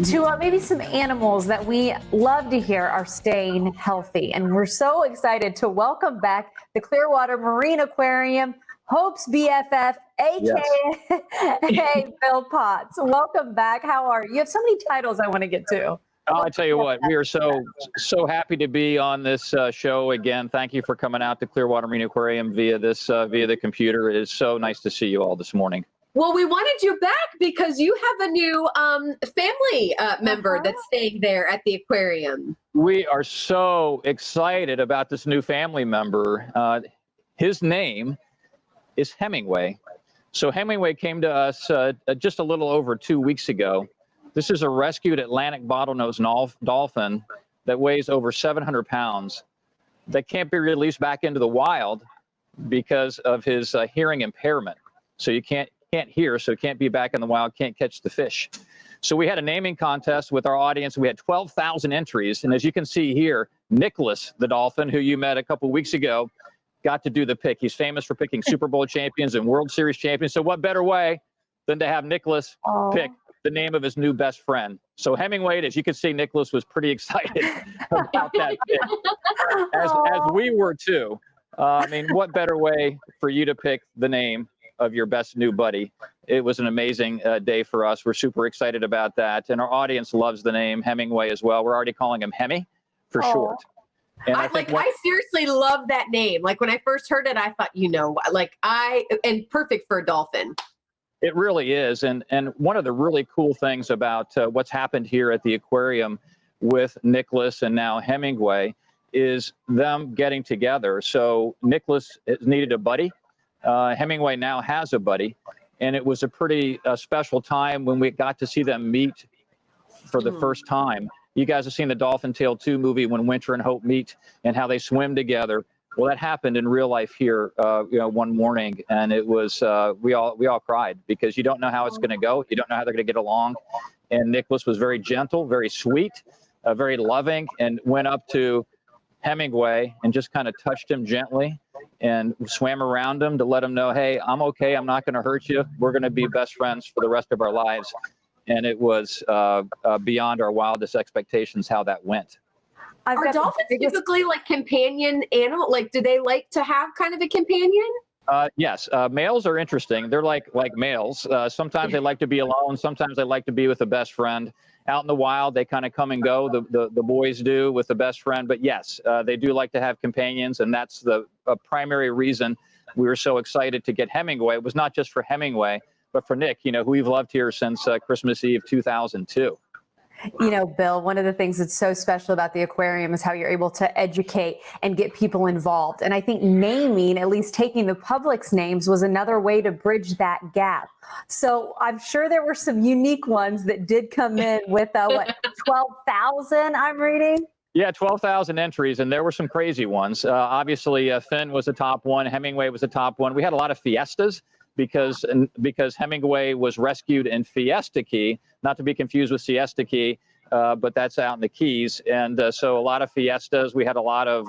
to maybe some animals that we love to hear are staying healthy. And we're so excited to welcome back the Clearwater Marine Aquarium, Hope's BFF, aka Bill Potts. Welcome back. How are you? You have so many titles I want to get to. Oh, I tell you what, we are so happy to be on this show again. Thank you for coming out to Clearwater Marine Aquarium via the computer. It is so nice to see you all this morning. Well, we wanted you back because you have a new family member that's staying there at the aquarium. We are so excited about this new family member. His name is Hemingway. So Hemingway came to us just a little over 2 weeks ago. This is a rescued Atlantic bottlenose dolphin that weighs over 700 pounds that can't be released back into the wild because of his hearing impairment. So you can't hear, so it can't be back in the wild, can't catch the fish. So we had a naming contest with our audience. We had 12,000 entries. And as you can see here, Nicholas, the dolphin, who you met a couple weeks ago, got to do the pick. He's famous for picking Super Bowl champions and World Series champions. So what better way than to have Nicholas pick the name of his new best friend? So Hemingway, as you can see, Nicholas was pretty excited about that pick, as we were too. I mean, what better way for you to pick the name of your best new buddy? It was an amazing day for us. We're super excited about that. And our audience loves the name Hemingway as well. We're already calling him Hemi for short. And I seriously love that name. Like when I first heard it, I thought, and perfect for a dolphin. It really is. And one of the really cool things about what's happened here at the aquarium with Nicholas and now Hemingway is them getting together. So Nicholas needed a buddy. Hemingway now has a buddy. And it was a pretty special time when we got to see them meet for the first time. You guys have seen the Dolphin Tale 2 movie, When Winter and Hope Meet, and how they swim together. Well, that happened in real life here, one morning, and it was we all cried because you don't know how it's going to go. You don't know how they're going to get along. And Nicholas was very gentle, very sweet, very loving, and went up to Hemingway and just kind of touched him gently and swam around him to let him know, hey, I'm okay. I'm not going to hurt you. We're going to be best friends for the rest of our lives. And it was beyond our wildest expectations how that went. Are dolphins typically like companion animal? Like, do they like to have kind of a companion? Yes, males are interesting. They're like males. Sometimes they like to be alone. Sometimes they like to be with a best friend. Out in the wild, they kind of come and go. The boys do with the best friend. But yes, they do like to have companions, and that's the primary reason we were so excited to get Hemingway. It was not just for Hemingway, but for Nick, who we've loved here since Christmas Eve 2002. Bill, one of the things that's so special about the aquarium is how you're able to educate and get people involved. And I think naming, at least taking the public's names, was another way to bridge that gap. So I'm sure there were some unique ones that did come in with, 12,000 I'm reading? Yeah, 12,000 entries, and there were some crazy ones. Obviously, Finn was the top one. Hemingway was the top one. We had a lot of fiestas because Hemingway was rescued in Fiesta Key, not to be confused with Siesta Key, but that's out in the Keys. And so a lot of fiestas. We had a lot of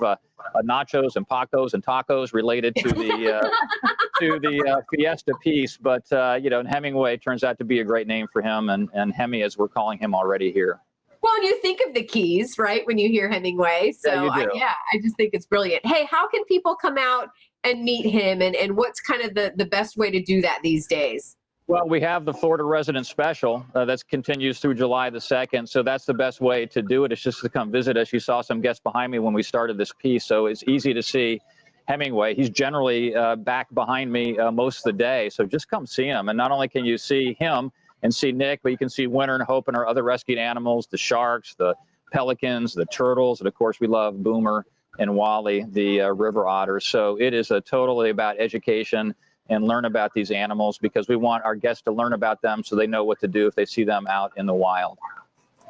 nachos and pacos and tacos related to the fiesta piece. But Hemingway turns out to be a great name for him, and Hemi, as we're calling him already here. Well, and you think of the Keys, right, when you hear Hemingway. So, yeah, I just think it's brilliant. Hey, how can people come out and meet him, and what's kind of the best way to do that these days? Well, we have the Florida Resident Special that continues through July the 2nd. So that's the best way to do it. It's just to come visit us. You saw some guests behind me when we started this piece. So it's easy to see Hemingway. He's generally back behind me most of the day. So just come see him. And not only can you see him and see Nick, but you can see Winter and Hope and our other rescued animals, the sharks, the pelicans, the turtles, and of course we love Boomer and Wally, the river otters. So it is totally about education and learn about these animals, because we want our guests to learn about them so they know what to do if they see them out in the wild.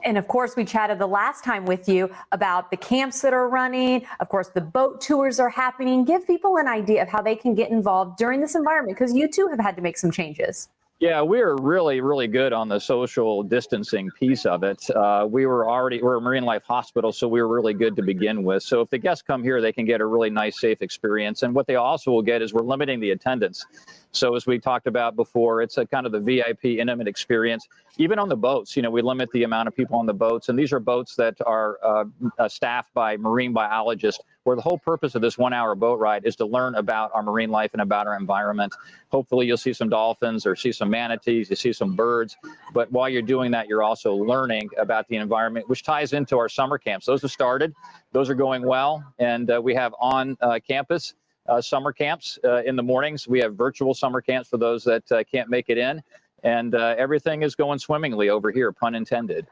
And of course, we chatted the last time with you about the camps that are running. Of course, the boat tours are happening. Give people an idea of how they can get involved during this environment, because you too have had to make some changes. Yeah, we're really, really good on the social distancing piece of it. We're a marine life hospital, so we were really good to begin with. So if the guests come here, they can get a really nice, safe experience. And what they also will get is we're limiting the attendance. So as we talked about before, it's a kind of the VIP intimate experience. Even on the boats, we limit the amount of people on the boats. And these are boats that are staffed by marine biologists, where the whole purpose of this 1 hour boat ride is to learn about our marine life and about our environment. Hopefully you'll see some dolphins or see some manatees, you see some birds. But while you're doing that, you're also learning about the environment, which ties into our summer camps. Those have started. Those are going well. And we have on campus summer camps in the mornings. We have virtual summer camps for those that can't make it in. And everything is going swimmingly over here, pun intended.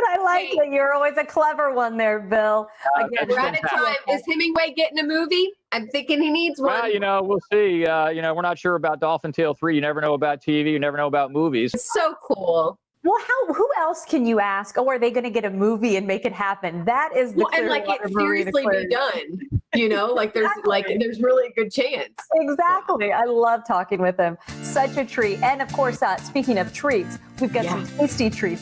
I like it. You're always a clever one there, Bill. Again, we're out of time. Is Hemingway getting a movie? I'm thinking he needs one. Well, we'll see. We're not sure about Dolphin Tale 3. You never know about TV. You never know about movies. It's so cool. Well, who else can you ask? Oh, are they going to get a movie and make it happen? That is the and like it seriously be done. There's really a good chance. Exactly. I love talking with him. Such a treat. And of course, speaking of treats, we've got some tasty treats